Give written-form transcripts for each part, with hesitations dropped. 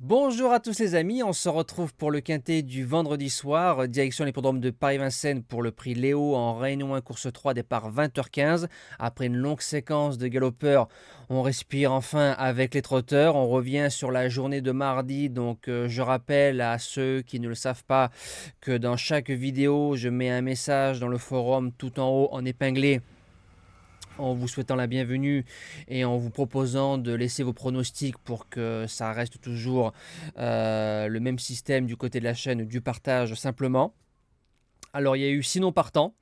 Bonjour à tous les amis, on se retrouve pour le quintet du vendredi soir, direction l'hippodrome de Paris-Vincennes pour le prix Léo en Réunion 1 course 3, départ 20h15. Après une longue séquence de galopeurs, on respire enfin avec les trotteurs. On revient sur la journée de mardi, donc je rappelle à ceux qui ne le savent pas que dans chaque vidéo, je mets un message dans le forum tout en haut en épinglé en vous souhaitant la bienvenue et en vous proposant de laisser vos pronostics pour que ça reste toujours le même système du côté de la chaîne du partage simplement. Alors il y a eu 6 non partants,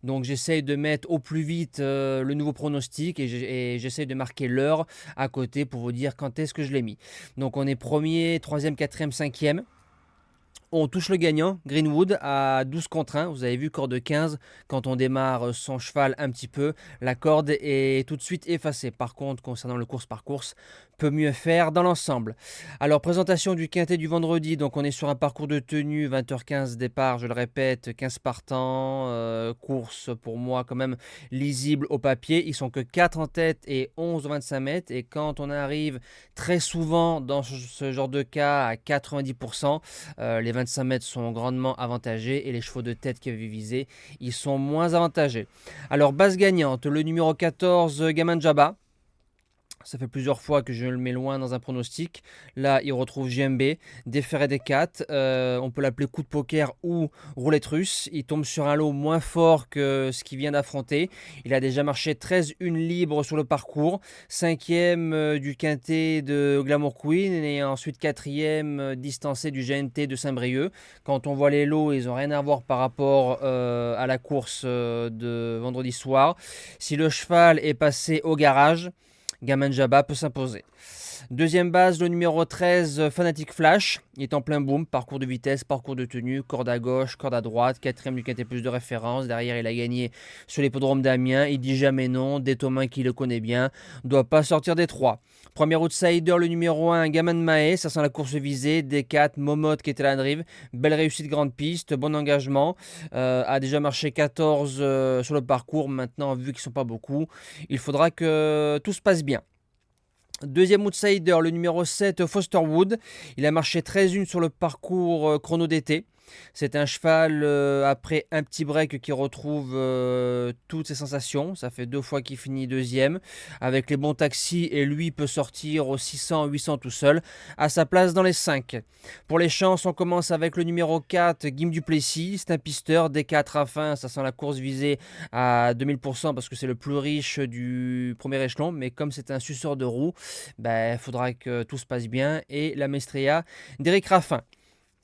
donc j'essaye de mettre au plus vite le nouveau pronostic et j'essaye de marquer l'heure à côté pour vous dire quand est-ce que je l'ai mis. Donc on est premier, troisième, quatrième, cinquième. On touche le gagnant, Greenwood, à 12 contre 1. Vous avez vu, corde 15, quand on démarre son cheval un petit peu, la corde est tout de suite effacée. Par contre, concernant le course par course, peut mieux faire dans l'ensemble. Alors, présentation du quintet du vendredi. Donc, on est sur un parcours de tenue, 20h15 départ, je le répète, 15 partants. Course, pour moi, quand même lisible au papier. Ils sont que 4 en tête et 11 au 25 mètres. Et quand on arrive très souvent dans ce genre de cas à 90%, les 25 mètres sont grandement avantagés et les chevaux de tête qui avaient visé, ils sont moins avantagés. Alors, base gagnante, le numéro 14, Gaman Jabba. Ça fait plusieurs fois que je le mets loin dans un pronostic. Là, il retrouve JMB, déféré des 4. On peut l'appeler coup de poker ou roulette russe. Il tombe sur un lot moins fort que ce qu'il vient d'affronter. Il a déjà marché 13 une libre sur le parcours. Cinquième du quintet de Glamour Queen et ensuite quatrième distancé du GNT de Saint-Brieuc. Quand on voit les lots, ils n'ont rien à voir par rapport à la course de vendredi soir. Si le cheval est passé au garage, Gaman Jabba peut s'imposer. Deuxième base, le numéro 13, Fanatic Flash. Il est en plein boom, parcours de vitesse, parcours de tenue, corde à gauche, corde à droite. Quatrième du quintet plus de référence. Derrière, il a gagné sur l'hippodrome d'Amiens. Il dit jamais non. Des Thomas qui le connaît bien. Ne doit pas sortir des 3. Premier outsider, le numéro 1, Gaman Mahé. Ça sent la course visée. D4, Momot qui était à la drive. Belle réussite, grande piste, bon engagement. A déjà marché 14 sur le parcours. Maintenant, vu qu'ils ne sont pas beaucoup, il faudra que tout se passe bien. Deuxième outsider, le numéro 7, Fosterwood. Il a marché 13-1 sur le parcours chrono d'été. C'est un cheval, après un petit break, qui retrouve toutes ses sensations. Ça fait 2 fois qu'il finit deuxième. Avec les bons taxis, et lui peut sortir aux 600, 800 tout seul. À sa place dans les 5. Pour les chances, on commence avec le numéro 4, Guim Duplessis. C'est un pisteur, D4 à fin. Ça sent la course visée à 2000% parce que c'est le plus riche du premier échelon. Mais comme c'est un suceur de roue, il faudra que tout se passe bien. Et la Maestria d'Éric Raffin.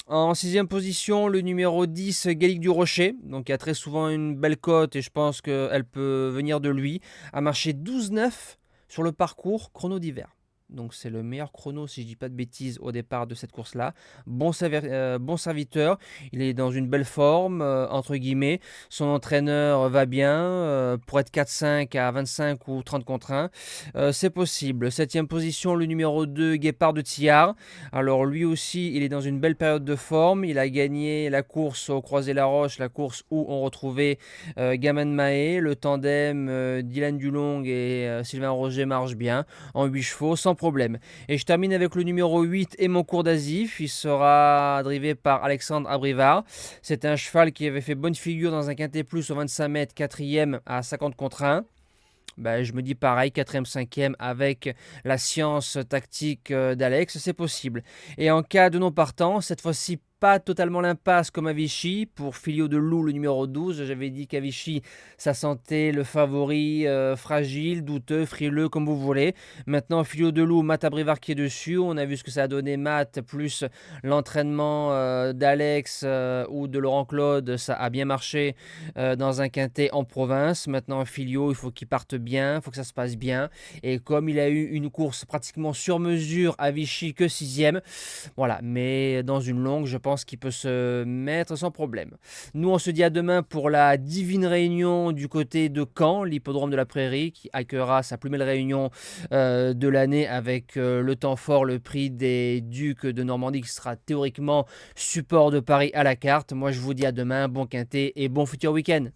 En sixième position, le numéro 10, Gallique du Rocher, donc qui a très souvent une belle cote et je pense qu'elle peut venir de lui, a marché 12,9 sur le parcours chrono d'hiver. Donc c'est le meilleur chrono, si je ne dis pas de bêtises, au départ de cette course-là. Bon serviteur, il est dans une belle forme, entre guillemets. Son entraîneur va bien, pour être 4-5 à 25 ou 30 contre 1. C'est possible. Septième position, le numéro 2, Guépard de Tillard. Alors lui aussi, il est dans une belle période de forme. Il a gagné la course au Croisé-la-Roche, la course où on retrouvait Gaman Mahé. Le tandem Dylan Dulong et Sylvain Roger marche bien en 8 chevaux, sans problème. Et je termine avec le numéro 8, Mon Cours d'Azif. Il sera drivé par Alexandre Abrivard. C'est un cheval qui avait fait bonne figure dans un quintet plus au 25 mètres, quatrième à 50 contre 1. Je me dis pareil, 4e, 5e, avec la science tactique d'Alex, c'est possible. Et en cas de non partant, cette fois-ci pas totalement l'impasse comme à Vichy. Pour Filio de Loup, le numéro 12, j'avais dit qu'à Vichy, ça sentait le favori fragile, douteux, frileux, comme vous voulez. Maintenant, Filio de Loup, Matt Abrivard qui est dessus. On a vu ce que ça a donné, Matt, plus l'entraînement d'Alex ou de Laurent Claude, ça a bien marché dans un quintet en province. Maintenant, Filio, il faut qu'il parte bien, il faut que ça se passe bien. Et comme il a eu une course pratiquement sur mesure à Vichy, que 6e, voilà. Mais dans une longue, je pense qu'il peut se mettre sans problème. Nous, on se dit à demain pour la divine réunion du côté de Caen, l'hippodrome de la Prairie, qui accueillera sa plus belle réunion de l'année avec le temps fort, le prix des Ducs de Normandie, qui sera théoriquement support de Paris à la carte. Moi, je vous dis à demain, bon quintet et bon futur week-end.